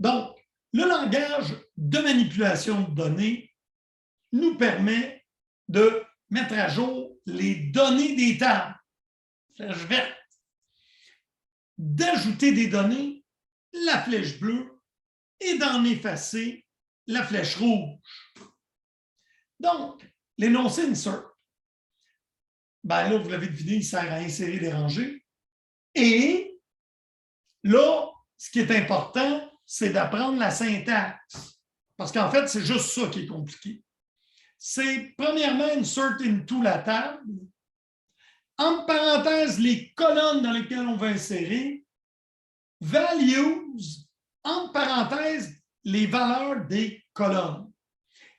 Donc, le langage de manipulation de données nous permet de mettre à jour les données des tables, flèche verte, d'ajouter des données, la flèche bleue, et d'en effacer la flèche rouge. Donc, l'énoncé insert, ben là, vous l'avez deviné, il sert à insérer des rangées. Et là, ce qui est important, c'est d'apprendre la syntaxe. Parce qu'en fait, c'est juste ça qui est compliqué. C'est premièrement insert into la table, entre parenthèses, les colonnes dans lesquelles on va insérer, values, entre parenthèses, les valeurs des colonnes.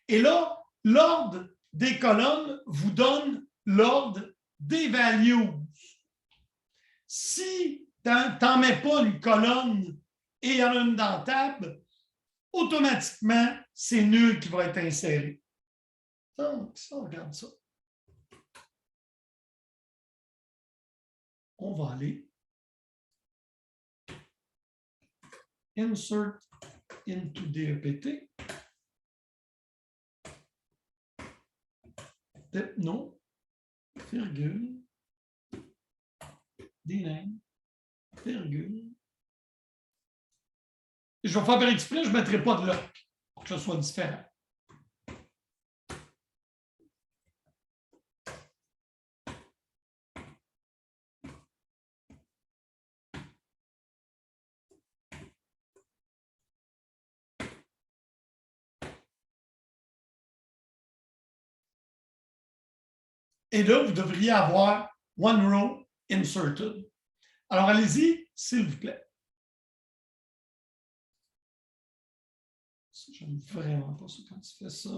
Et là, l'ordre des colonnes vous donne l'ordre des values. Si tu n'en mets pas une colonne et il y en a une dans la table, automatiquement, c'est nul qui va être inséré. Donc, ça, on regarde ça. On va aller insert into DEPT. No, virgule, dname, virgule. Je vais faire exprès, je ne mettrai pas de lock pour que ce soit différent. Et là, vous devriez avoir one row inserted. Alors, allez-y, s'il vous plaît. J'aime vraiment pas ça quand tu fais ça.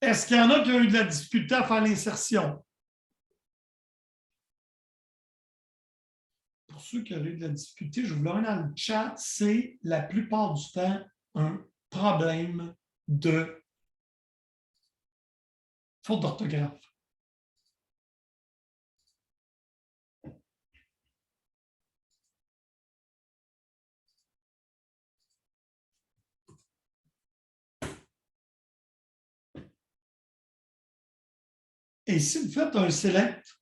Est-ce qu'il y en a qui ont eu de la difficulté à faire l'insertion? Pour ceux qui ont eu de la difficulté, je vous le mets dans le chat, c'est la plupart du temps un problème de faute d'orthographe. Et si vous faites un select,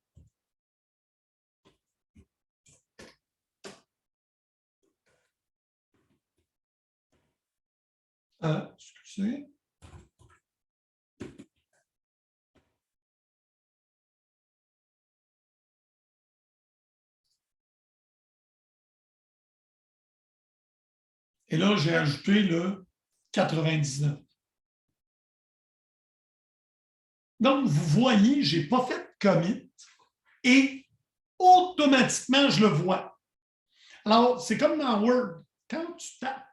excusez, et là, j'ai ajouté le 99. Donc, vous voyez, je n'ai pas fait de commit et automatiquement, je le vois. Alors, c'est comme dans Word. Quand tu tapes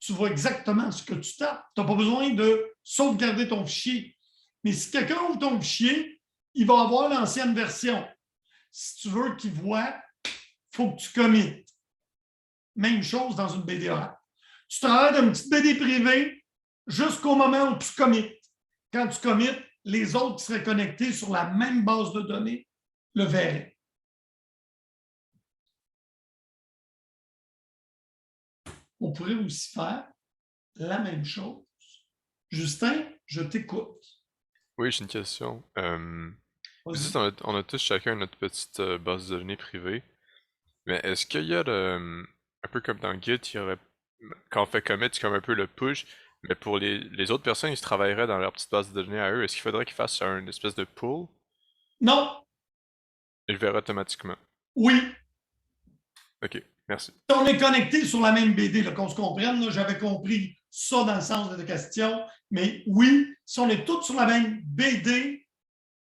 tu vois exactement ce que tu tapes. Tu n'as pas besoin de sauvegarder ton fichier. Mais si quelqu'un ouvre ton fichier, il va avoir l'ancienne version. Si tu veux qu'il voit, il faut que tu commites. Même chose dans une BD orale. Tu travailles dans une petite BD privée jusqu'au moment où tu commites. Quand tu commites, les autres qui seraient connectés sur la même base de données le verraient. On pourrait aussi faire la même chose. Justin, je t'écoute. Oui, j'ai une question. Vous dites Vas-y. on a tous chacun notre petite base de données privée, mais est-ce qu'il y a un peu comme dans Git, il y aurait, quand on fait commit, c'est comme un peu le push, mais pour les autres personnes qui travailleraient dans leur petite base de données à eux, est-ce qu'il faudrait qu'ils fassent un espèce de pull Non, et le verra automatiquement? oui. Ok, merci. On est connecté sur la même BD, qu'on se comprenne. J'avais compris ça dans le sens de ta question. Mais oui, si on est tous sur la même BD,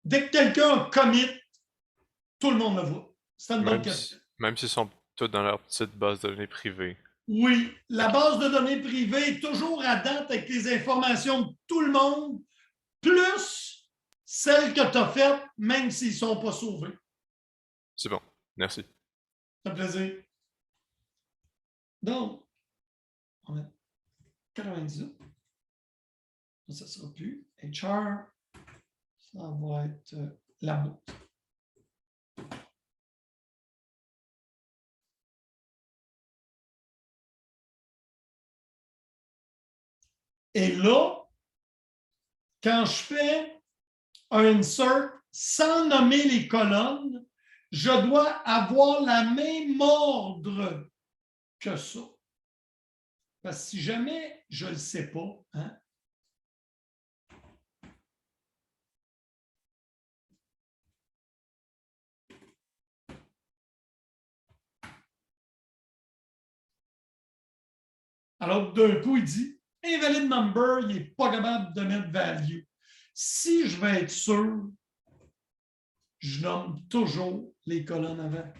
dès que quelqu'un commit, tout le monde le voit. C'est une bonne question. Même s'ils sont tous dans leur petite base de données privée. Oui, la Ok, base de données privée est toujours à date avec les informations de tout le monde, plus celles que tu as faites, même s'ils ne sont pas sauvés. c'est bon, merci. Ça fait plaisir. Donc, on a 98. Ça ne sera plus HR. Ça va être la boîte. Et là, quand je fais un insert sans nommer les colonnes, je dois avoir la même ordre que ça. Parce que si jamais je ne le sais pas, hein, alors d'un coup, il dit invalid number, il n'est pas capable de mettre value. Si je veux être sûr, je nomme toujours les colonnes avant.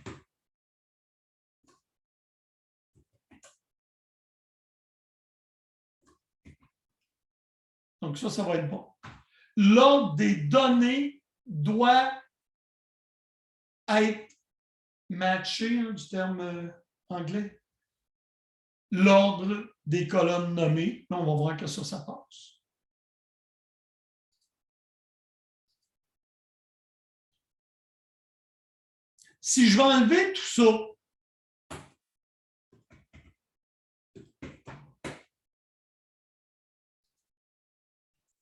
Donc ça va être bon. L'ordre des données doit être matché, hein, du terme anglais. L'ordre des colonnes nommées. Là, on va voir que ça passe. Si je vais enlever tout ça,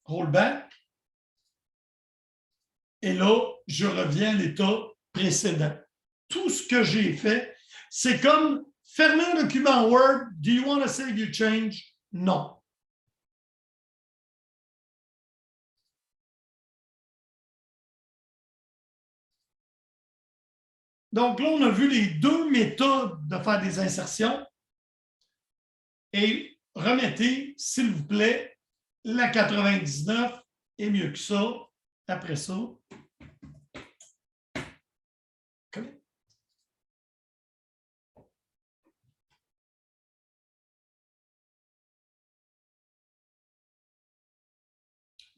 rollback, et là, je reviens à l'état précédent. Tout ce que j'ai fait, c'est comme fermer un document Word. Do you want to save your change? Non. Donc là, on a vu les deux méthodes de faire des insertions. Et remettez, s'il vous plaît, la 99 est mieux que ça. Après ça,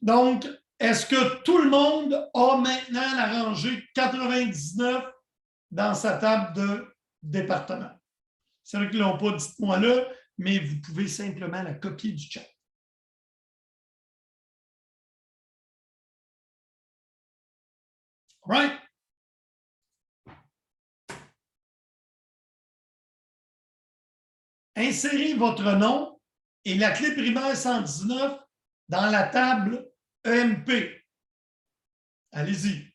donc, est-ce que tout le monde a maintenant la rangée 99 dans sa table de département? C'est vrai qu'ils ne l'ont pas, dites-moi là, mais vous pouvez simplement la copier du chat. All right? Insérez votre nom et la clé primaire 119 dans la table EMP. Allez-y.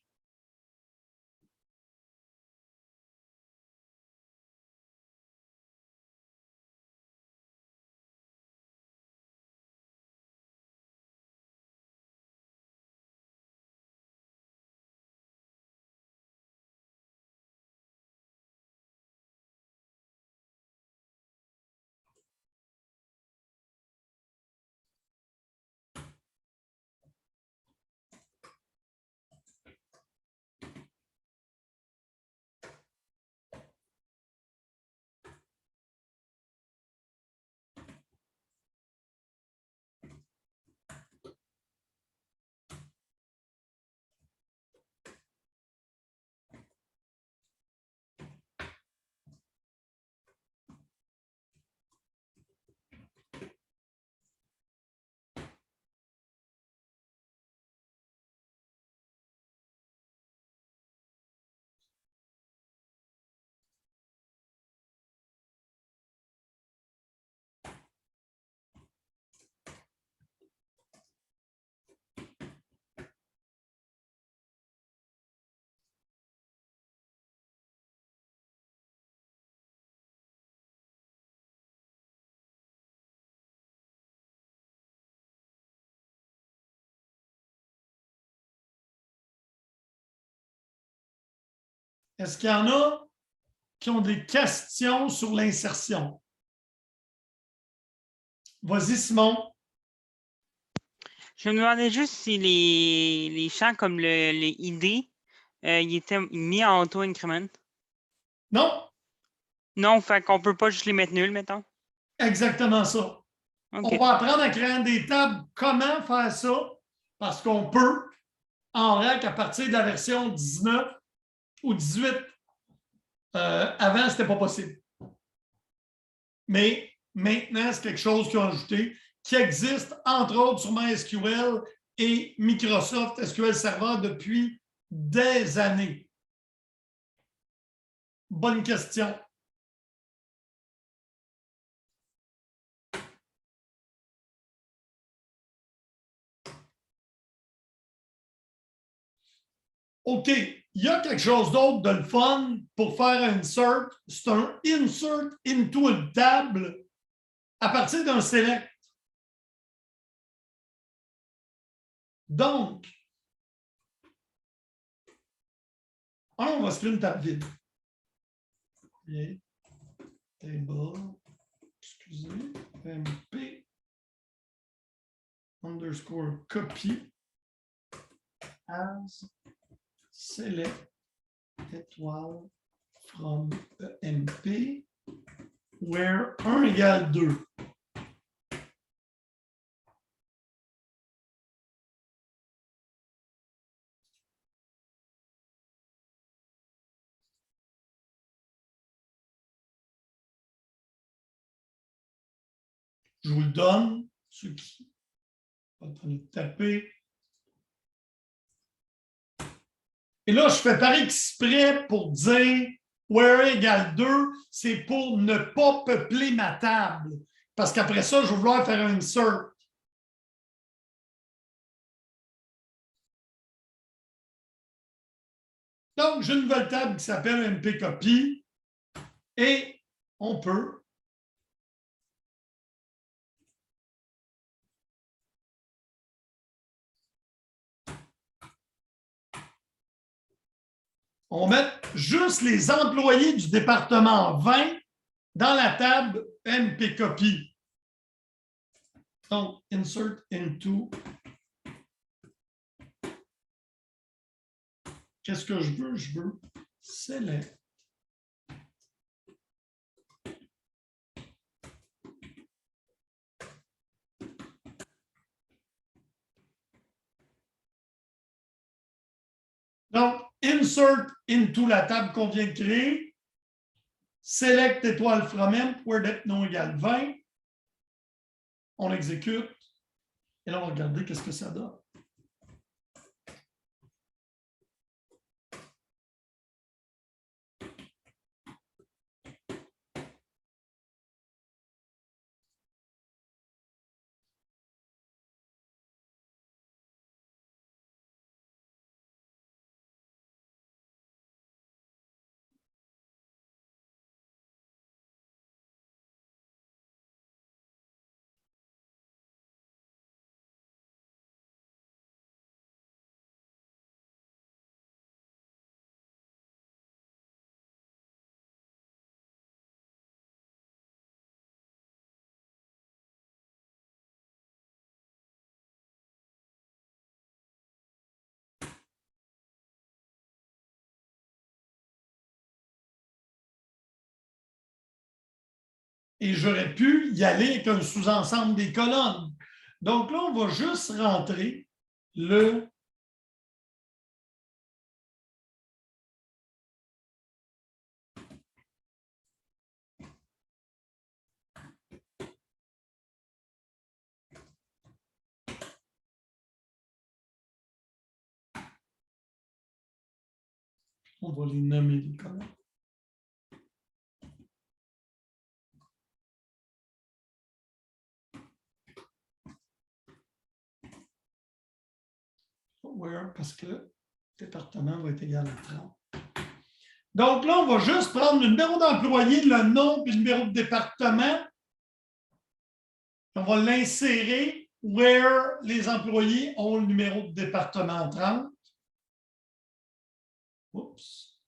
Est-ce qu'il y en a qui ont des questions sur l'insertion? Vas-y, Simon. Je me demandais juste si les champs comme les ID, ils étaient mis en auto-increment. Non, Non, fait qu'on peut pas juste les mettre nuls, mettons. exactement ça. OK. On va apprendre en créant des tables comment faire ça, parce qu'on peut en RAC à partir de la version 19 ou 18. Avant, ce n'était pas possible. Mais maintenant, c'est quelque chose qu'ils ont ajouté, qui existe entre autres sur MySQL et Microsoft SQL Server depuis des années. Bonne question. OK, il y a quelque chose d'autre de le fun pour faire un insert. C'est un insert into une table à partir d'un select. Donc, on va se créer une table vide. Okay. Table, excusez, MP underscore copy as select étoile from MP where 1 égale 2. Je vous le donne, ceux qui sont en train de taper. Et là, je fais par exprès pour dire where égale 2, c'est pour ne pas peupler ma table. Parce qu'après ça, je vais vouloir faire un insert. Donc, j'ai une nouvelle table qui s'appelle mpcopy et on peut on va mettre juste les employés du département 20 dans la table mpcopy. Donc, insert into. Qu'est-ce que je veux? Je veux select. Donc, insert into la table qu'on vient de créer. Select étoile from M, where depth non égale 20. On exécute. Et là, on va regarder qu'est-ce que ça donne. Et j'aurais pu y aller avec un sous-ensemble des colonnes. Donc là, on va juste rentrer le on va les nommer les colonnes. Where, parce que le département va être égal à 30. Donc là, on va juste prendre le numéro d'employé, le nom et le numéro de département. On va l'insérer where les employés ont le numéro de département 30. Oups,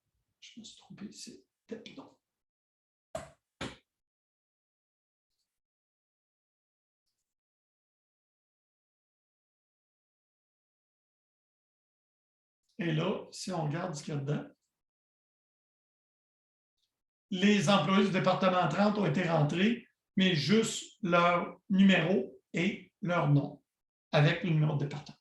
je me suis trompé, c'est Tepidon. Et là, si on regarde ce qu'il y a dedans, les employés du département 30 ont été rentrés, mais juste leur numéro et leur nom avec le numéro de département.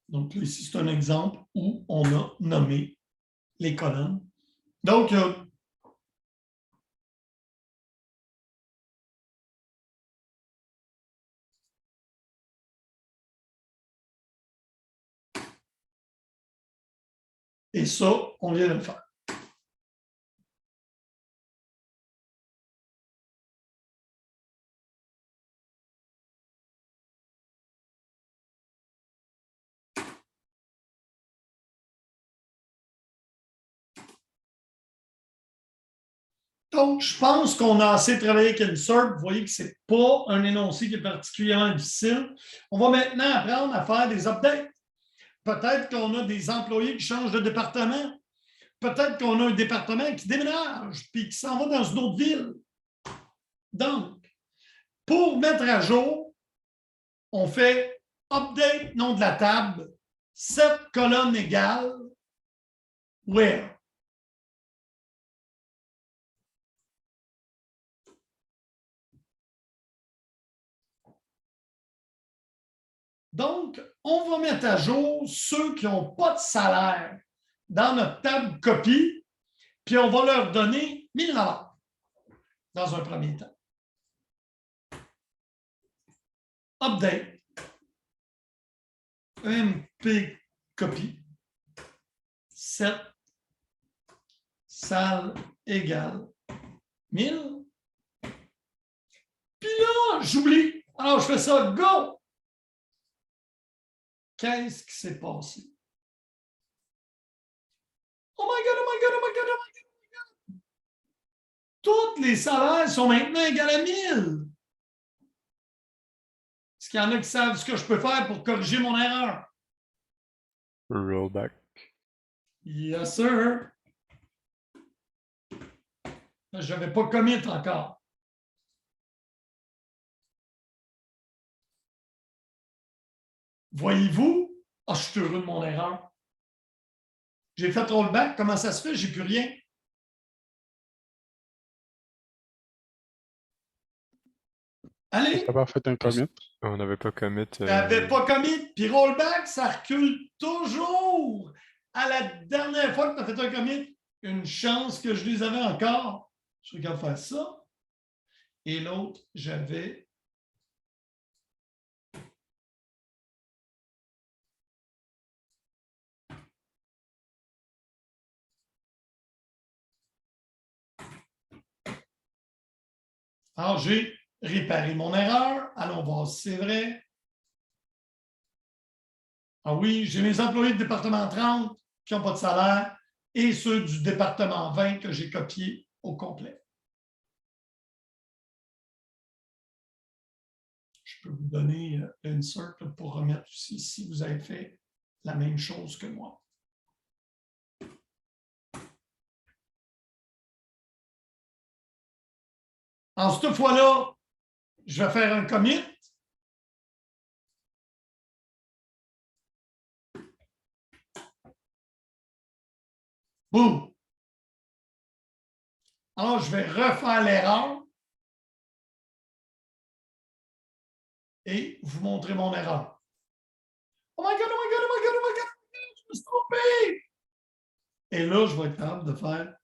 Donc, ici, c'est un exemple où on a nommé les colonnes. Donc, et ça, on vient de le faire. Donc, je pense qu'on a assez travaillé avec Insert. Vous voyez que ce n'est pas un énoncé qui est particulièrement difficile. On va maintenant apprendre à faire des updates. Peut-être qu'on a des employés qui changent de département. Peut-être qu'on a un département qui déménage puis qui s'en va dans une autre ville. Donc, pour mettre à jour, on fait update nom de la table, 7 colonnes égales, where. Donc, on va mettre à jour ceux qui n'ont pas de salaire dans notre table copie, puis on va leur donner 1 000 $ dans un premier temps. Update. MP copie. 7 salles égales 1000. Puis là, j'oublie. Alors, je fais ça, go! Qu'est-ce qui s'est passé? Oh my God, oh my God, oh my God, oh my God, oh my God! Tous les salaires sont maintenant égaux à 1000. Est-ce qu'il y en a qui savent ce que je peux faire pour corriger mon erreur? Rollback. Yes, sir. Je n'avais pas commit encore. Voyez-vous? Ah, je suis heureux de mon erreur. J'ai fait rollback. Comment ça se fait? J'ai plus rien. Allez! Ça va fait un commit. On n'avait pas commit. J'avais pas commit. Puis rollback, ça recule toujours. À la dernière fois que tu as fait un commit, une chance que je les avais encore. Je regarde faire ça. Et l'autre, j'avais. Alors, j'ai réparé mon erreur. Allons voir si c'est vrai. Ah oui, j'ai mes employés du département 30 qui n'ont pas de salaire et ceux du département 20 que j'ai copiés au complet. Je peux vous donner l'insert pour remettre aussi si vous avez fait la même chose que moi. En cette fois-là, je vais faire un commit. Boum! Alors, je vais refaire l'erreur et vous montrer mon erreur. Oh my God, oh my God, oh my God, oh my God, je me suis trompé! Et là, je vais être capable de faire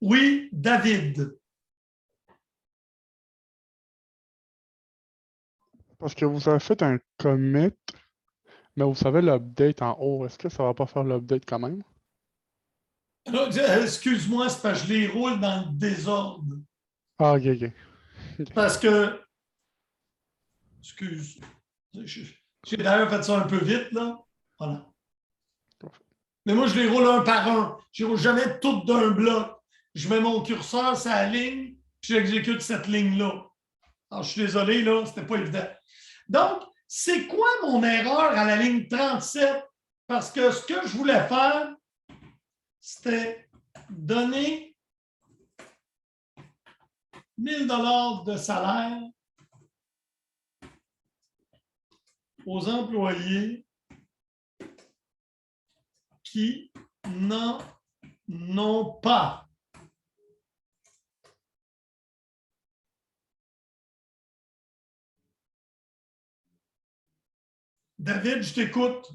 oui, David. Parce que vous avez fait un commit, mais vous savez l'update en haut. Est-ce que ça va pas faire l'update quand même? Excuse-moi, c'est parce que je les roule dans le désordre. Ah, ok. Parce que, excuse, J'ai d'ailleurs fait ça un peu vite, là. Voilà. Mais moi, je les roule un par un. Je ne roule jamais toutes d'un bloc. Je mets mon curseur sur la ligne, puis j'exécute cette ligne-là. Alors, je suis désolé, là, c'était pas évident. Donc, c'est quoi mon erreur à la ligne 37? Parce que ce que je voulais faire, c'était donner 1 000 $ de salaire aux employés qui n'en ont pas. David, je t'écoute.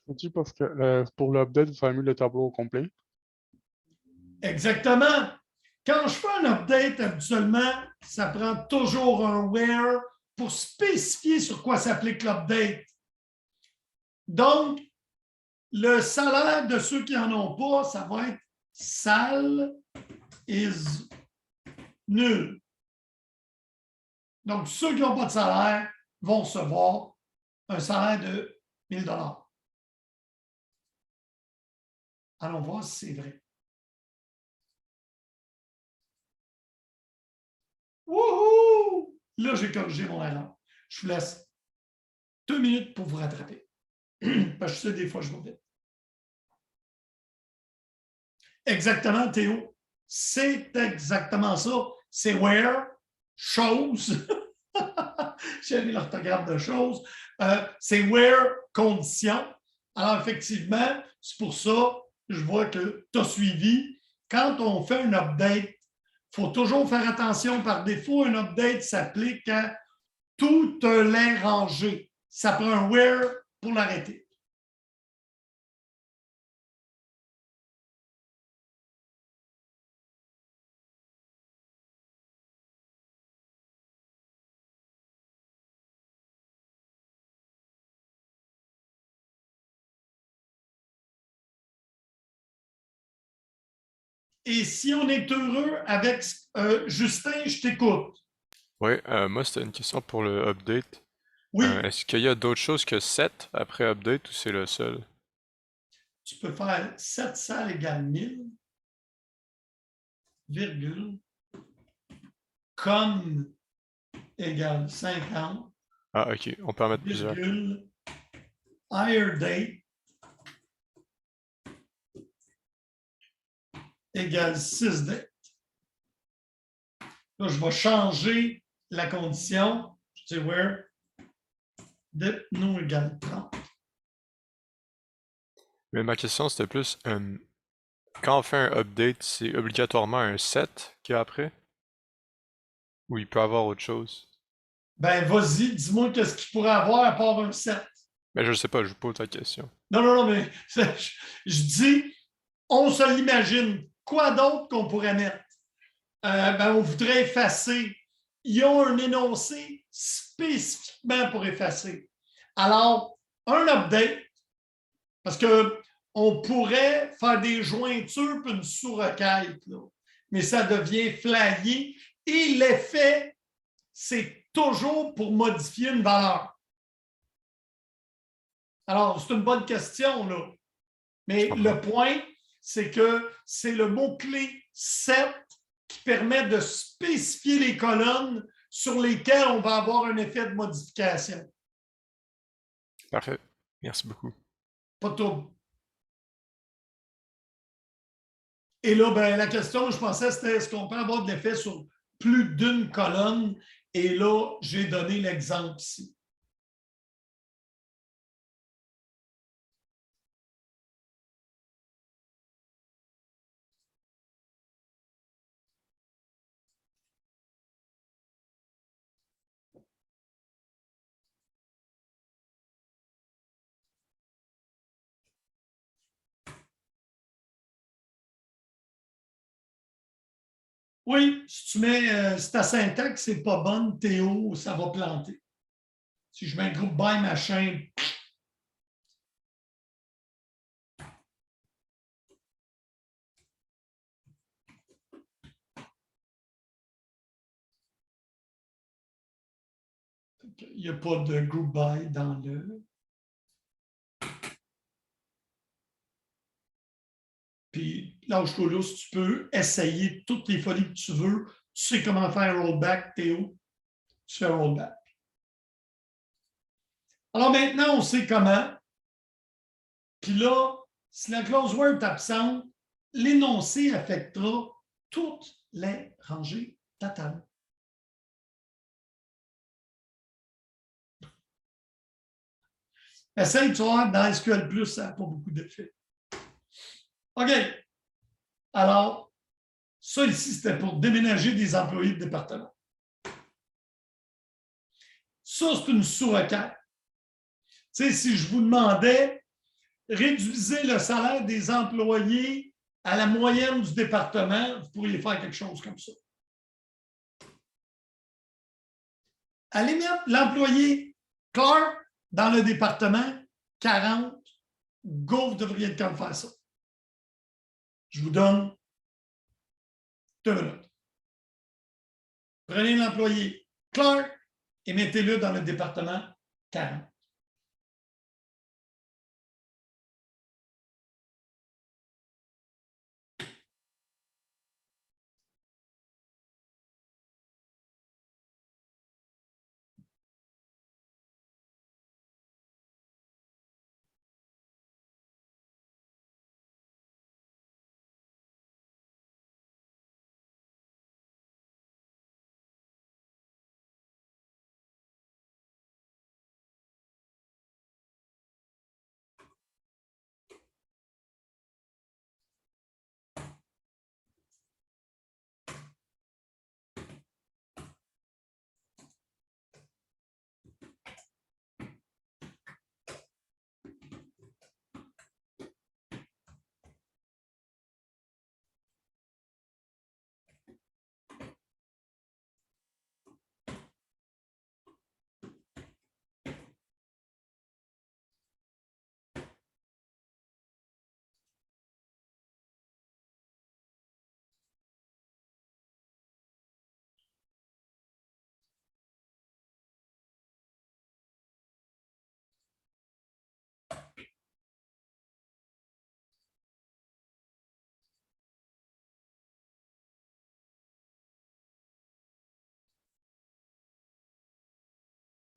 Je dis parce que pour l'update, vous avez mis le tableau au complet. Exactement. Quand je fais un update, habituellement, ça prend toujours un where pour spécifier sur quoi s'applique l'update. Donc, le salaire de ceux qui n'en ont pas, ça va être sal is nul. Donc, ceux qui n'ont pas de salaire vont recevoir un salaire de 1 000 $. Allons voir si c'est vrai. Wouhou! Là, j'ai corrigé mon erreur. Je vous laisse 2 minutes pour vous rattraper. Parce que je sais, des fois, je vais vite. Exactement, Théo. C'est exactement ça. C'est where, chose. J'ai mis l'orthographe de chose. C'est where, condition. Alors, effectivement, c'est pour ça que je vois que tu as suivi. Quand on fait un update, il faut toujours faire attention. Par défaut, un update s'applique à tout les rangé. Ça prend un where pour l'arrêter. Et si on est heureux avec Justin, je t'écoute. Oui, moi c'était une question pour le update. Oui, Est-ce qu'il y a d'autres choses que 7 après update ou c'est le seul? tu peux faire 7 salles égale 1000, virgule, comme égale 50, Ah, ok, on peut en mettre plusieurs. virgule, higher date égale 6 date. Là, je vais changer la condition. Je dis where date no égale 30. Mais ma question c'était plus, quand on fait un update, c'est obligatoirement un 7 qu'il y a après? Ou il peut avoir autre chose? Ben, vas-y, dis-moi qu'est-ce qu'il pourrait avoir à part un 7. Mais je sais pas, je vous pose la question. Non, non, non, mais je dis, on se l'imagine. Quoi d'autre qu'on pourrait mettre? Ben, on voudrait effacer. Ils ont un énoncé spécifiquement pour effacer. Alors, un update, parce qu'on pourrait faire des jointures pour une sous-requête, mais ça devient flyé. Et l'effet, c'est toujours pour modifier une valeur. Alors, c'est une bonne question, là. Mais le point, c'est que c'est le mot-clé 7 qui permet de spécifier les colonnes sur lesquelles on va avoir un effet de modification. Parfait. Merci beaucoup. Pas de trouble. Et là, ben, la question, je pensais, c'était est-ce qu'on peut avoir de l'effet sur plus d'une colonne? Et là, j'ai donné l'exemple ici. Oui, si tu mets, si ta syntaxe n'est pas bonne, Théo, ça va planter. Si je mets un groupe by machin, Il n'y a pas de group by dans le. Puis, lâche-toi là, si tu peux essayer toutes les folies que tu veux. Tu sais comment faire un rollback, Théo. Tu fais un rollback. Alors maintenant, on sait comment. Puis là, si la clause word est absente, l'énoncé affectera toutes les rangées de la table. Essaye, tu vois, dans SQL+, ça n'a pas beaucoup d'effet. OK. Alors, ça ici, c'était pour déménager des employés de département. Ça, c'est une sous-requête. Tu sais, si je vous demandais, réduisez le salaire des employés à la moyenne du département, vous pourriez faire quelque chose comme ça. Allez mettre l'employé Clark dans le département 40. Go, vous devriez être capable de faire ça. Je vous donne 2 minutes. Prenez l'employé Clark et mettez-le dans le département 40.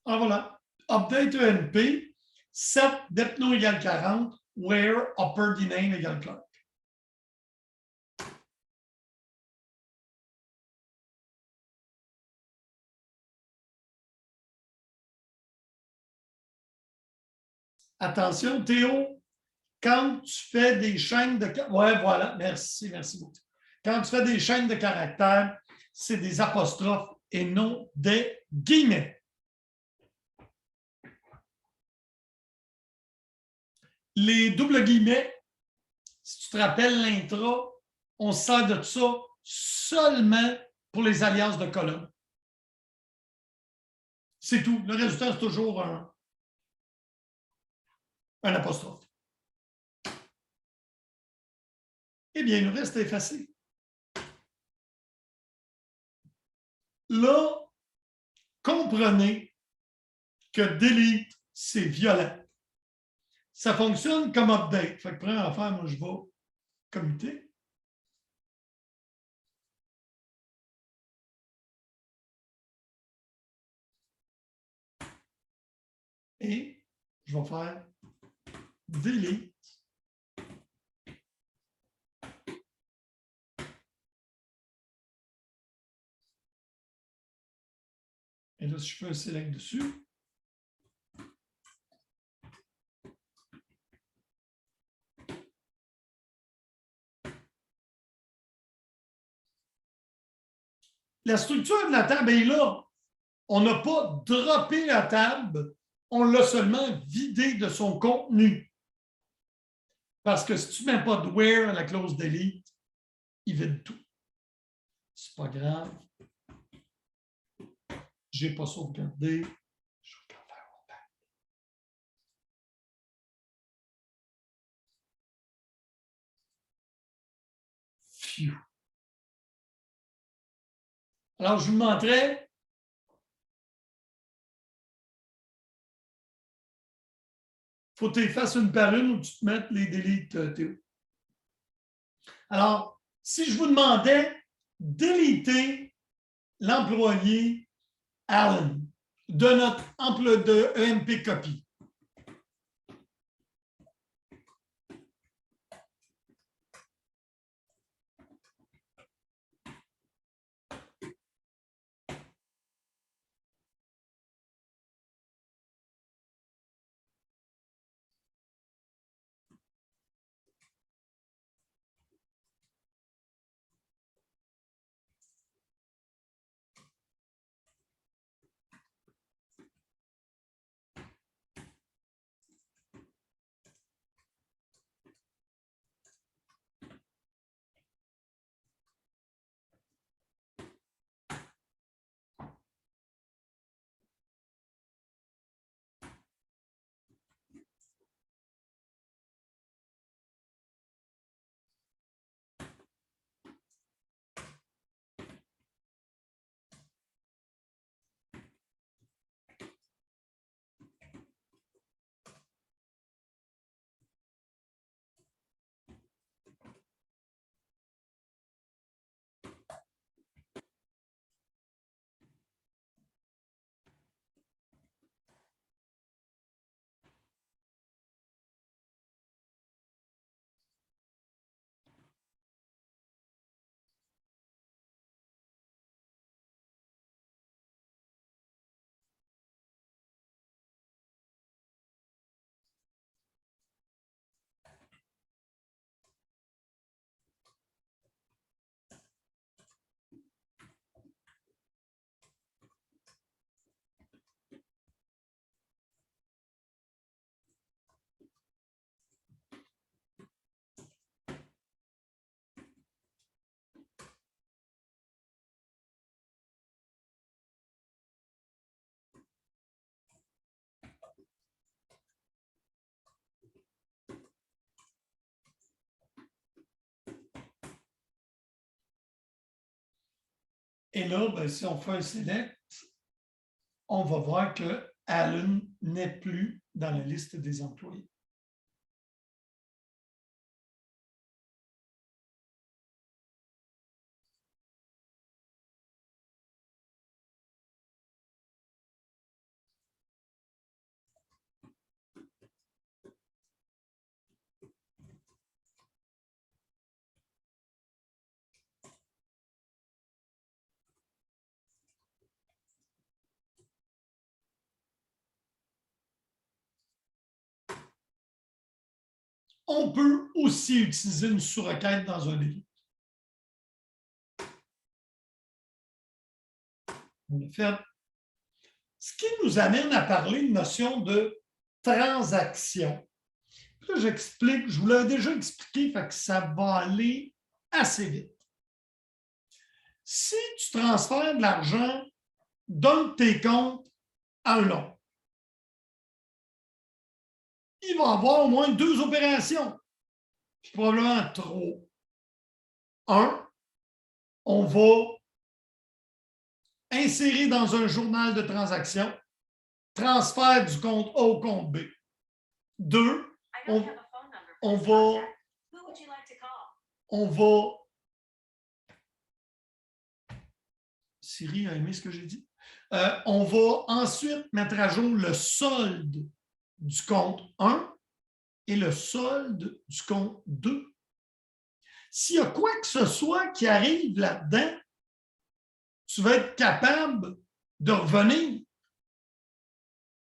Alors voilà. Update ENP, set depno égale 40, where upper dname égale Clark. Attention, Théo, quand tu fais des chaînes de... Ouais, voilà, merci, merci beaucoup. Quand tu fais des chaînes de caractères, c'est des apostrophes et non des guillemets. Les doubles guillemets, si tu te rappelles l'intra, on se sert de ça seulement pour les alias de colonnes. C'est tout. Le résultat, c'est toujours un apostrophe. Eh bien, il nous reste à effacer. Là, comprenez que delete, c'est violent. Ça fonctionne comme update. Fait que première affaire, moi, je vais commuter. Et je vais faire delete. Et là, si je fais un select dessus, la structure de la table est là. On n'a pas droppé la table, on l'a seulement vidé de son contenu. Parce que si tu ne mets pas de where à la clause delete, il vide tout. C'est pas grave. Je n'ai pas sauvegardé. Je vais faire rollback. Phew. Alors, je vous montrais faut que tu les fasses une par une ou tu te mettes les deletes, Théo. Alors, si je vous demandais déliter l'employé Allen de notre emploi de EMP copy. Et là, ben, si on fait un select, on va voir que Allen n'est plus dans la liste des employés. On peut aussi utiliser une sous-requête dans un délai. On l'a fait. Ce qui nous amène à parler de notion de transaction. Là, j'explique, je vous l'avais déjà expliqué, fait que ça va aller assez vite. Si tu transfères de l'argent d'un de tes comptes à un autre, il va y avoir au moins 2 opérations, puis probablement 3. Un, on va insérer dans un journal de transaction, transfert du compte A au compte B. 2, on va Siri a aimé ce que j'ai dit. On va ensuite mettre à jour le solde du compte 1 et le solde du compte 2. S'il y a quoi que ce soit qui arrive là-dedans, tu vas être capable de revenir.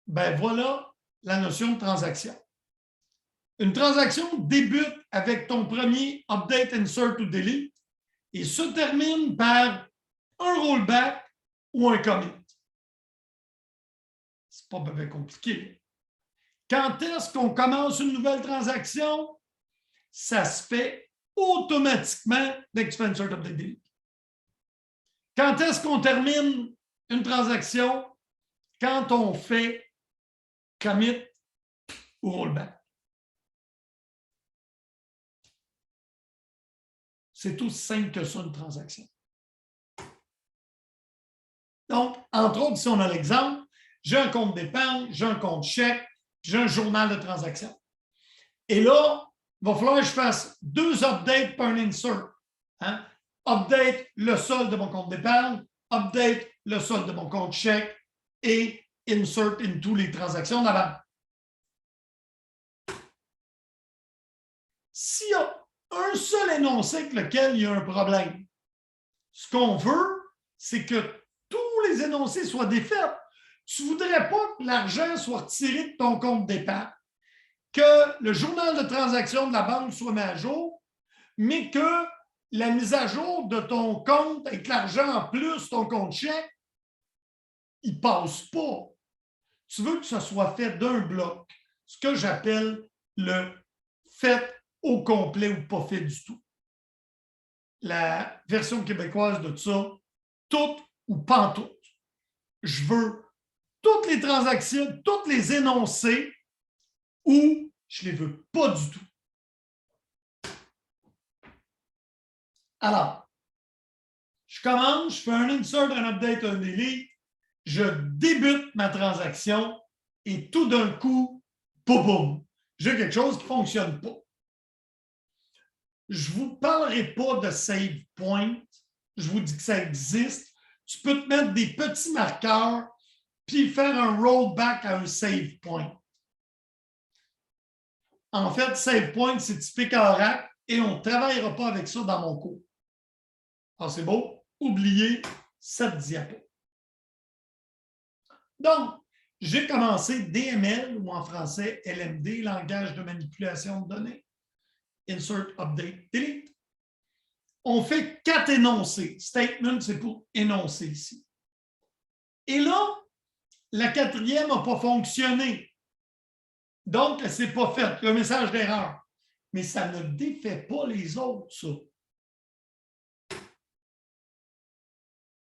Ben voilà la notion de transaction. Une transaction débute avec ton premier update, insert ou delete et se termine par un rollback ou un commit. C'est pas bien compliqué. Quand est-ce qu'on commence une nouvelle transaction? Ça se fait automatiquement dès que tu fais insert, update, delete. Quand est-ce qu'on termine une transaction? Quand on fait commit ou rollback. C'est aussi simple que ça, une transaction. Donc, entre autres, si on a l'exemple, j'ai un compte d'épargne, j'ai un compte chèque, puis j'ai un journal de transaction. Et là, il va falloir que je fasse 2 updates par un insert. Hein? Update le solde de mon compte d'épargne, update le solde de mon compte chèque et insert into les transactions de la banque. S'il y a un seul énoncé avec lequel il y a un problème, ce qu'on veut, c'est que tous les énoncés soient défaits. Tu ne voudrais pas que l'argent soit retiré de ton compte d'épargne, que le journal de transaction de la banque soit mis à jour, mais que la mise à jour de ton compte avec l'argent en plus, ton compte chèque, il ne passe pas. Tu veux que ce soit fait d'un bloc, ce que j'appelle le fait au complet ou pas fait du tout. La version québécoise de ça, tout ou pas tout. Je veux toutes les transactions, tous les énoncés ou je ne les veux pas du tout. Alors, je commence, je fais un insert, un update, un delete, je débute ma transaction et tout d'un coup, boum, boum, j'ai quelque chose qui ne fonctionne pas. Je ne vous parlerai pas de save point, je vous dis que ça existe. Tu peux te mettre des petits marqueurs puis faire un rollback à un save point. En fait, save point, c'est typique Oracle et on ne travaillera pas avec ça dans mon cours. Alors, c'est beau, oubliez cette diapo. Donc, j'ai commencé DML, ou en français LMD, langage de manipulation de données. Insert, update, delete. On fait 4 énoncés. Statement, c'est pour énoncer ici. Et là, la 4e n'a pas fonctionné. Donc, elle ne s'est pas faite. Le message d'erreur. Mais ça ne défait pas les autres, ça.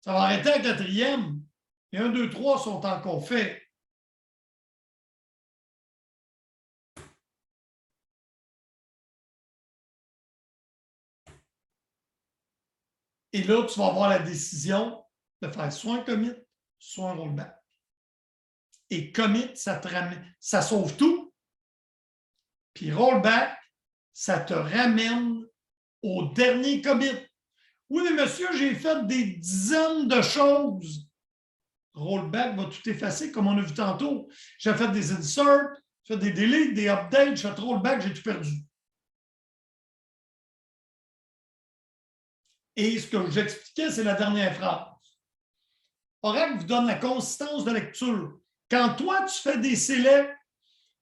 Ça va arrêter à la 4e. Et 1, 2, 3 sont encore faits. Et là, tu vas avoir la décision de faire soit un commit, soit un rollback. Et commit, ça sauve tout. Puis rollback, ça te ramène au dernier commit. Oui, mais monsieur, j'ai fait des dizaines de choses. Rollback va tout effacer, comme on a vu tantôt. J'ai fait des inserts, j'ai fait des deletes, des updates, j'ai fait rollback, j'ai tout perdu. Et ce que j'expliquais, c'est la dernière phrase. Oracle vous donne la consistance de lecture. Quand toi, tu fais des selects,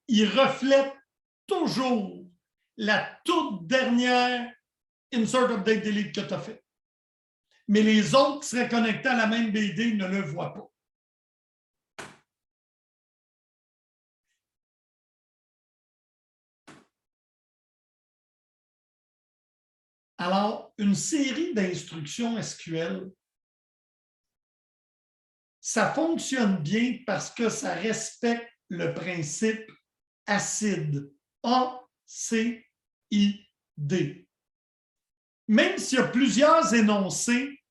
il reflète toujours la toute dernière insert, update, delete que tu as fait. Mais les autres qui seraient connectés à la même BD ne le voient pas. Alors, une série d'instructions SQL, ça fonctionne bien parce que ça respecte le principe ACID. A-C-I-D. Même s'il y a plusieurs énoncés,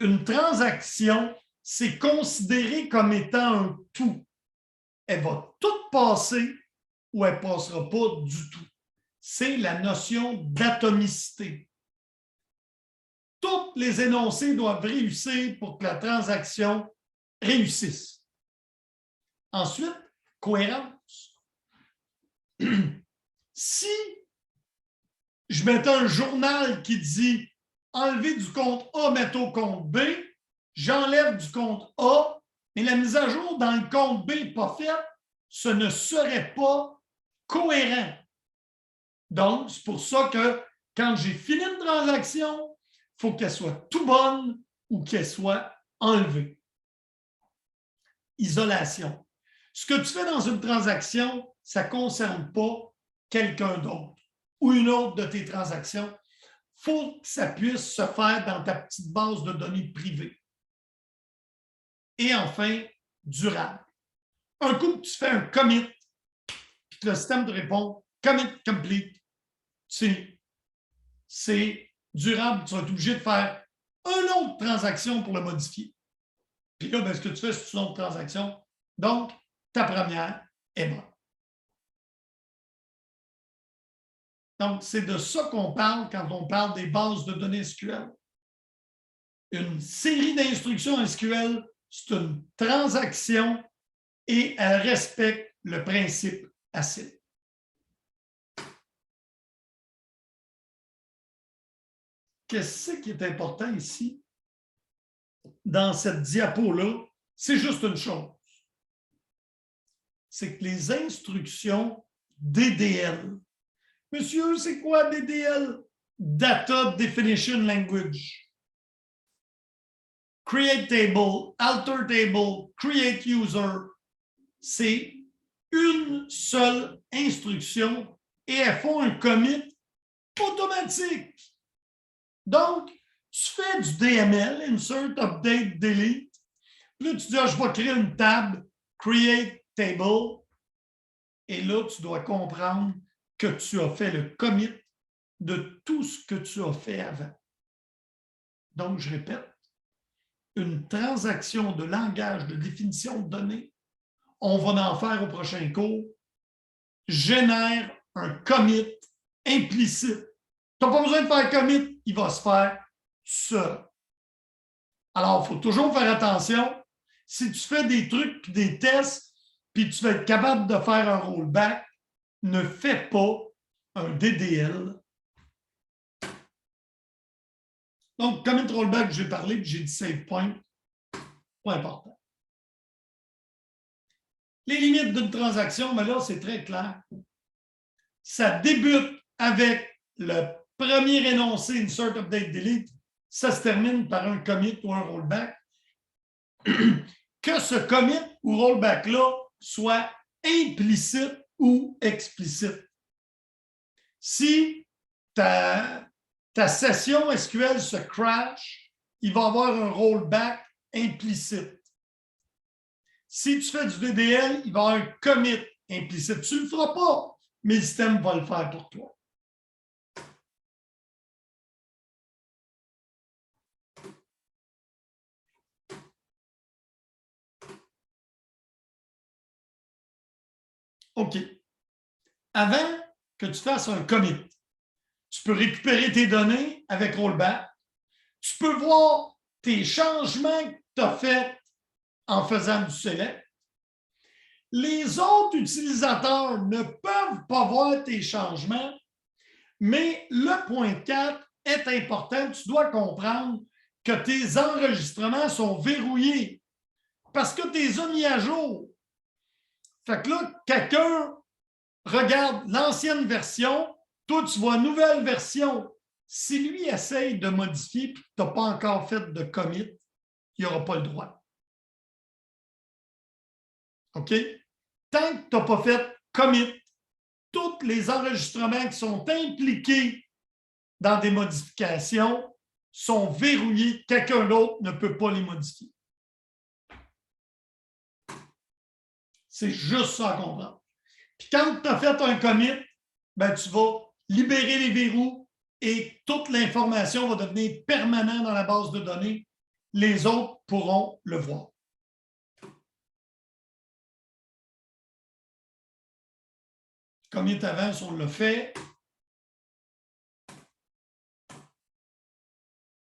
une transaction, c'est considéré comme étant un tout. Elle va tout passer ou elle ne passera pas du tout. C'est la notion d'atomicité. Tous les énoncés doivent réussir pour que la transaction réussisse. Ensuite, cohérence. Si je mettais un journal qui dit enlever du compte A, mettre au compte B, j'enlève du compte A, mais la mise à jour dans le compte B n'est pas faite, ce ne serait pas cohérent. Donc, c'est pour ça que quand j'ai fini une transaction, il faut qu'elle soit tout bonne ou qu'elle soit enlevée. Isolation. Ce que tu fais dans une transaction, ça ne concerne pas quelqu'un d'autre ou une autre de tes transactions. Il faut que ça puisse se faire dans ta petite base de données privée. Et enfin, durable. Un coup que tu fais un commit, puis que le système te répond « commit complete », c'est durable, tu vas être obligé de faire une autre transaction pour le modifier. Puis là, ben, ce que tu fais, c'est une autre transaction. Donc, ta première est bonne. Donc, c'est de ça qu'on parle quand on parle des bases de données SQL. Une série d'instructions SQL, c'est une transaction et elle respecte le principe ACID. Qu'est-ce qui est important ici? Dans cette diapo-là, c'est juste une chose. C'est que les instructions DDL. Monsieur, c'est quoi DDL? Data Definition Language. Create table, alter table, create user. C'est une seule instruction et elles font un commit automatique. Donc, tu fais du DML, insert, update, delete. Puis là, tu dis, ah, je vais créer une table, create table. Et là, tu dois comprendre que tu as fait le commit de tout ce que tu as fait avant. Donc, je répète, une transaction de langage de définition de données, on va en faire au prochain cours, génère un commit implicite. Tu n'as pas besoin de faire commit, il va se faire seul. Alors, il faut toujours faire attention. Si tu fais des trucs et des tests, puis tu vas être capable de faire un rollback, ne fais pas un DDL. Donc, commit rollback, j'ai parlé, puis j'ai dit save point. Pas important. Les limites d'une transaction, mais là, c'est très clair. Ça débute avec le premier énoncé, insert, update, delete. Ça se termine par un commit ou un rollback. Que ce commit ou rollback-là soit implicite ou explicite. Si ta session SQL se crash, il va y avoir un rollback implicite. Si tu fais du DDL, il va y avoir un commit implicite. Tu ne le feras pas, mais le système va le faire pour toi. OK. Avant que tu fasses un commit, tu peux récupérer tes données avec rollback. Tu peux voir tes changements que tu as faits en faisant du select. Les autres utilisateurs ne peuvent pas voir tes changements, mais le point 4 est important. Tu dois comprendre que tes enregistrements sont verrouillés parce que tu les as mis à jour. Fait que là, quelqu'un regarde l'ancienne version, toi, tu vois nouvelle version. Si lui essaye de modifier et que tu n'as pas encore fait de commit, il n'aura pas le droit. OK? Tant que tu n'as pas fait commit, tous les enregistrements qui sont impliqués dans des modifications sont verrouillés. Quelqu'un d'autre ne peut pas les modifier. C'est juste ça à comprendre. Puis quand tu as fait un commit, ben, tu vas libérer les verrous et toute l'information va devenir permanente dans la base de données. Les autres pourront le voir. Commit avant, on l'a fait.